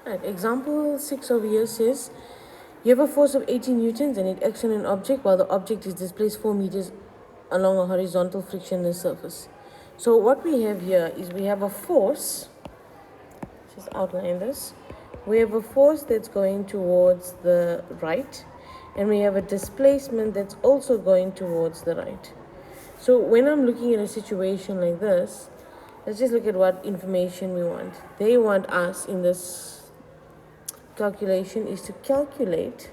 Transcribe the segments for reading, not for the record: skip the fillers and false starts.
Right, example 6 over here says, you have a force of 18 newtons and it acts on an object while the object is displaced 4 meters along a horizontal frictionless surface. So what we have here is we have a force, just outline this. We have a force that's going towards the right, and we have a displacement that's also going towards the right. So when I'm looking at a situation like this, let's just look at what information we want. They want us in this calculation is to calculate,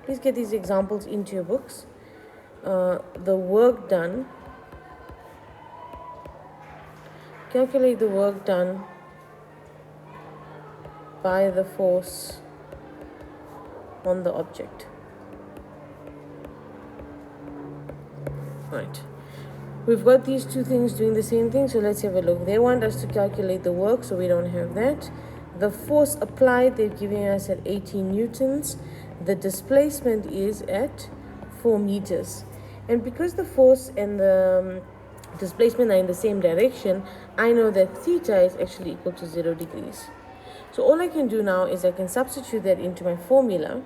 please get these examples into your books, the work done, calculate the work done by the force on the object. Right. We've got these two things doing the same thing, so let's have a look. They want us to calculate the work, so we don't have that. The force applied, they're giving us at 18 newtons. The displacement is at 4 meters. And because the force and the displacement are in the same direction, I know that theta is actually equal to 0 degrees. So all I can do now is I can substitute that into my formula,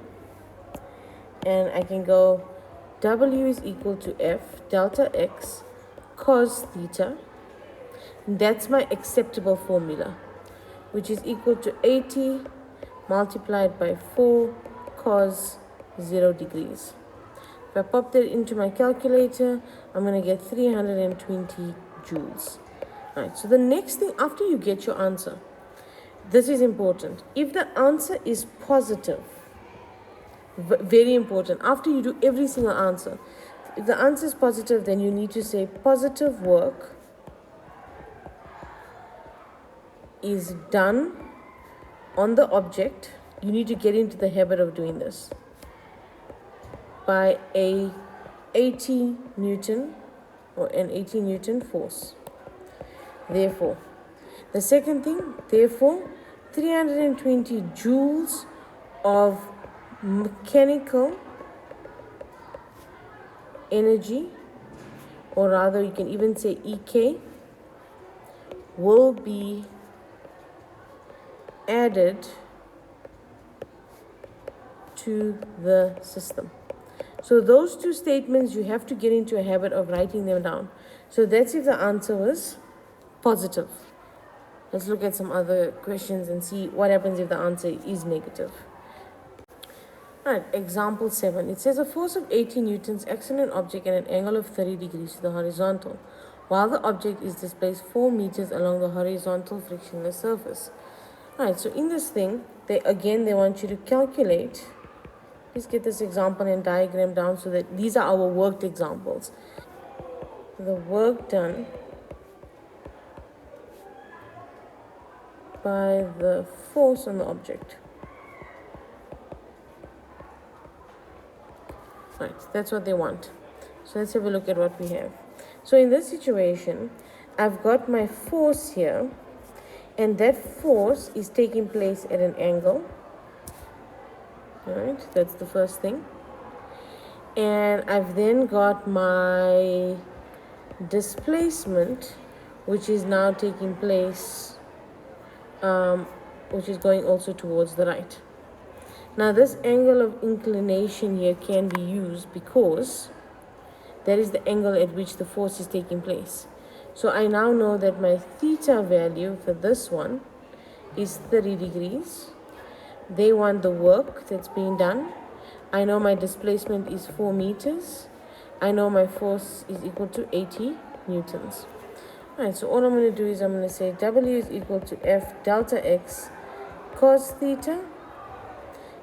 and I can go W is equal to F delta X cos theta. That's my acceptable formula, which is equal to 80 multiplied by 4 cos 0 degrees. If I pop that into my calculator, I'm going to get 320 joules. All right, so the next thing after you get your answer, this is important. If the answer is positive, very important, after you do every single answer, if the answer is positive, then you need to say positive work is done on the object. You need to get into the habit of doing this by a 80 newton or an 80 newton force. Therefore, the second thing, therefore, 320 joules of mechanical energy, or rather you can even say EK, will be added to the system. So those two statements, you have to get into a habit of writing them down. So that's if the answer was positive. Let's look at some other questions and see what happens if the answer is negative. Alright, example 7. It says a force of 80 newtons acts on an object at an angle of 30 degrees to the horizontal, while the object is displaced 4 meters along the horizontal frictionless surface. Alright, so in this thing, they want you to calculate. Please get this example and diagram down so that these are our worked examples. The work done by the force on the object. Right, that's what they want. So let's have a look at what we have. So in this situation, I've got my force here, and that force is taking place at an angle. All right, that's the first thing. And I've then got my displacement, which is now taking place, which is going also towards the right. Now this angle of inclination here can be used because that is the angle at which the force is taking place. So I now know that my theta value for this one is 30 degrees. They want the work that's being done. I know my displacement is 4 meters. I know my force is equal to 80 newtons. Alright, so all I'm going to do is I'm going to say W is equal to F delta X cos theta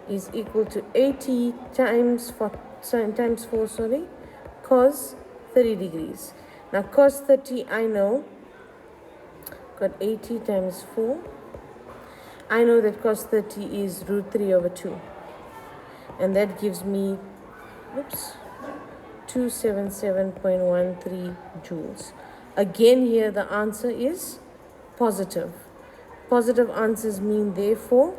is equal to 80 times 4, cos 30 degrees. Now cos 30, I know, got 80 times 4. I know that cos 30 is root 3 over 2. And that gives me, 277.13 joules. Again here the answer is positive. Positive answers mean therefore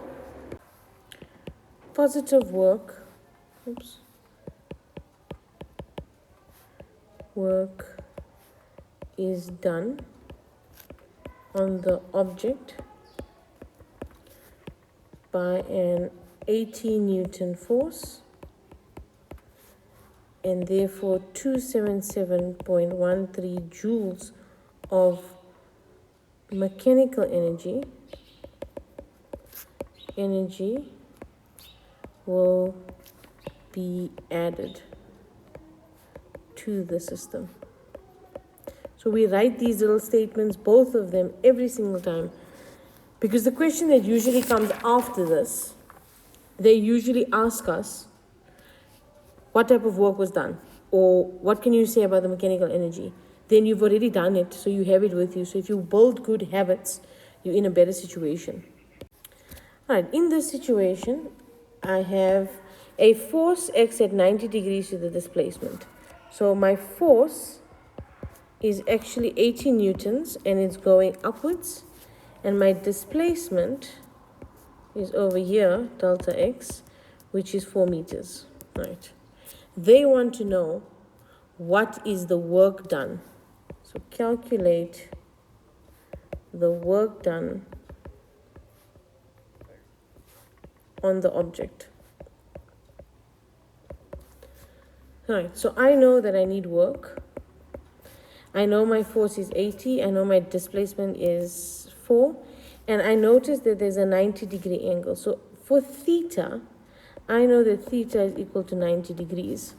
positive work is done on the object by an 80 Newton force, and therefore 277.13 joules of mechanical energy will be added to the system. So we write these little statements, both of them, every single time, because the question that usually comes after this, they usually ask us what type of work was done, or what can you say about the mechanical energy. Then you've already done it, so you have it with you. So if you build good habits, you're in a better situation. All right, in this situation, I have a force X at 90 degrees to the displacement. So my force is actually 80 newtons and it's going upwards, and my displacement is over here, delta X, which is 4 meters, right? They want to know what is the work done. So calculate the work done on the object. All right, so I know that I need work. I know my force is 80. I know my displacement is 4. And I notice that there's a 90-degree angle. So for theta, I know that theta is equal to 90 degrees.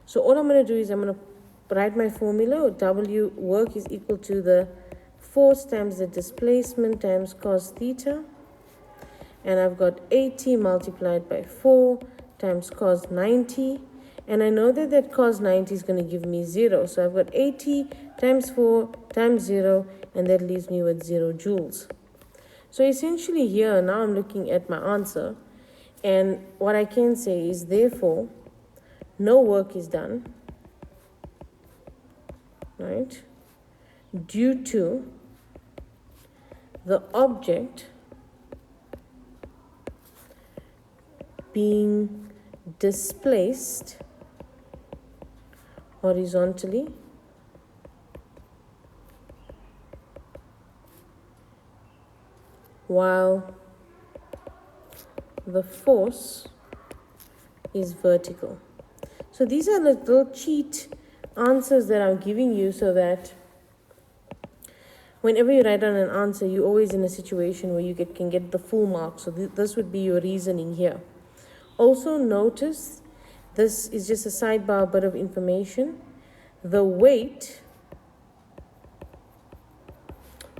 So all I'm going to do is I'm going to write my formula. W work is equal to the force times the displacement times cos theta. And I've got 80 multiplied by 4 times cos 90. And I know that that cos 90 is going to give me 0. So I've got 80 times 4 times 0, and that leaves me with 0 joules. So essentially here, now I'm looking at my answer. And what I can say is, therefore, no work is done, right, due to the object being displaced horizontally while the force is vertical. So these are little cheat answers that I'm giving you so that whenever you write down an answer, you're always in a situation where you can get the full mark. So this would be your reasoning here. Also notice, this is just a sidebar bit of information. The weight,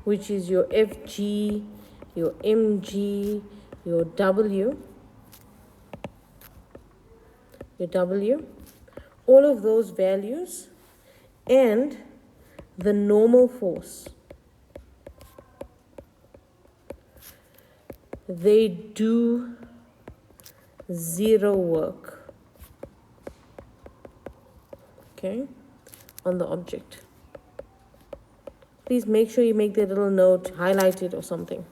which is your FG, your mg, your W, all of those values, and the normal force, they do 0 work, okay, on the object. Please make sure you make that little note, highlight it or something.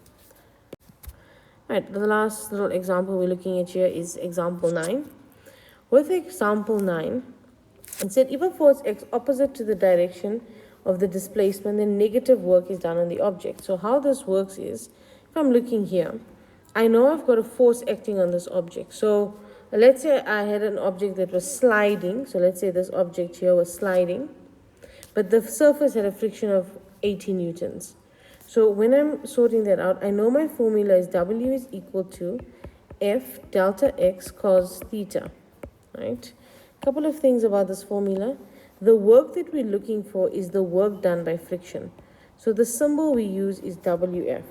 All right, the last little example we're looking at here is example 9. With example 9, it said if a force X opposite to the direction of the displacement, then negative work is done on the object. So how this works is, if I'm looking here, I know I've got a force acting on this object. So let's say I had an object that was sliding. So let's say this object here was sliding, but the surface had a friction of 80 newtons. So when I'm sorting that out, I know my formula is W is equal to F delta X cos theta, right? A couple of things about this formula. The work that we're looking for is the work done by friction. So the symbol we use is WF.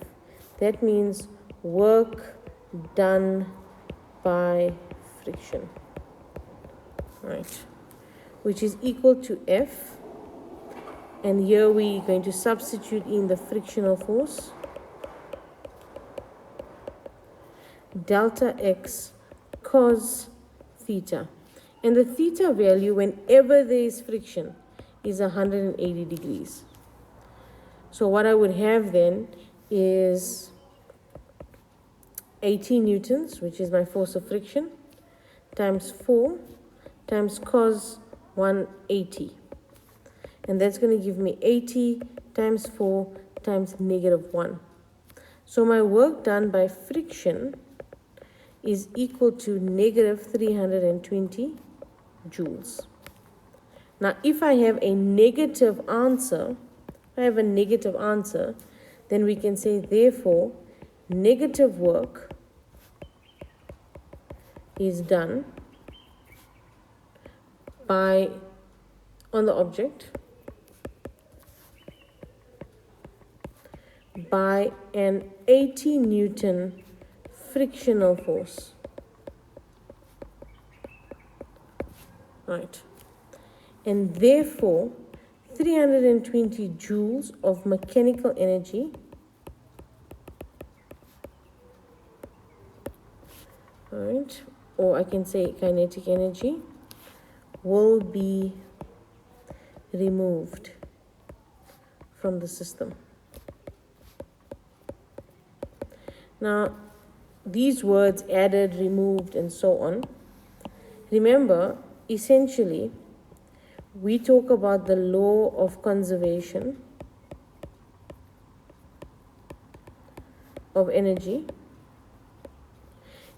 That means work done by friction, right? Which is equal to F. And here we're going to substitute in the frictional force, delta X cos theta. And the theta value, whenever there is friction, is 180 degrees. So what I would have then is 80 newtons, which is my force of friction, times 4 times cos 180. And that's going to give me 80 times 4 times -1. So my work done by friction is equal to negative 320 joules. Now, if I have a negative answer, then we can say, therefore, negative work is done on the object by an 80 Newton frictional force. Right. And therefore, 320 joules of mechanical energy or I can say kinetic energy will be removed from the system. Now, these words added, removed, and so on. Remember, essentially, we talk about the law of conservation of energy.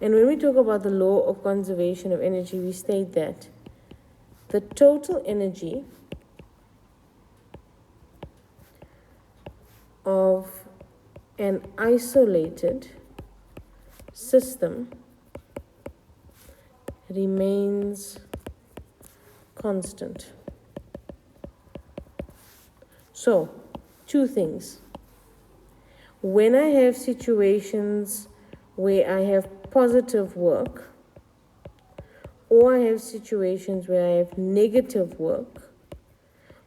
And when we talk about the law of conservation of energy, we state that the total energy of an isolated system remains constant. So, two things. When I have situations where I have positive work, or I have situations where I have negative work,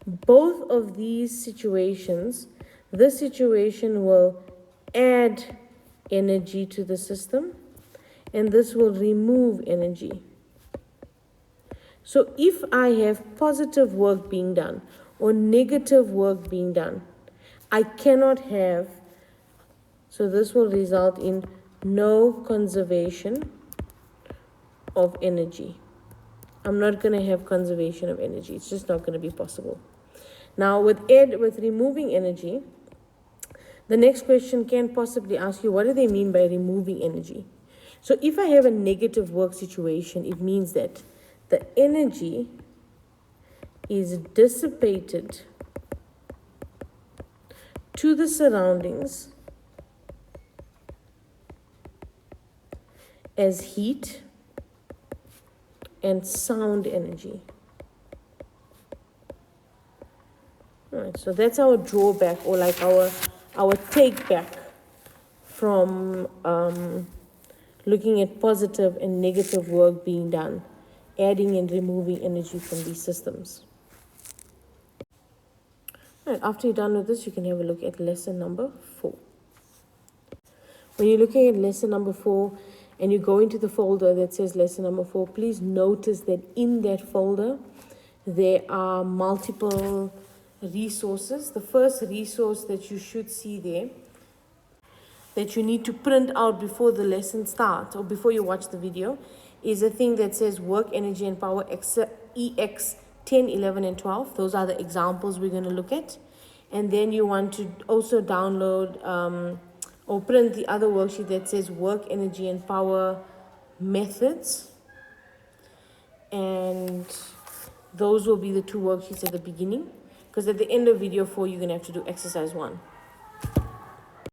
both of these situations, this situation will add energy to the system, and this will remove energy. So if I have positive work being done or negative work being done, I cannot have, so this will result in no conservation of energy. I'm not going to have conservation of energy. It's just not going to be possible. Now, with removing energy, the next question can possibly ask you, what do they mean by removing energy? So if I have a negative work situation, it means that the energy is dissipated to the surroundings as heat and sound energy. All right, so that's our drawback, or like our take back from looking at positive and negative work being done, adding and removing energy from these systems. All right, after you're done with this, you can have a look at lesson number 4. When you're looking at lesson number 4 and you go into the folder that says lesson number 4, please notice that in that folder there are multiple resources. The first resource that you should see there, that you need to print out before the lesson starts or before you watch the video, is a thing that says work, energy, and power EX 10, 11, and 12. Those are the examples we're going to look at. And then you want to also download or print the other worksheet that says work, energy, and power methods. And those will be the two worksheets at the beginning, because at the end of video 4, you're going to have to do exercise 1.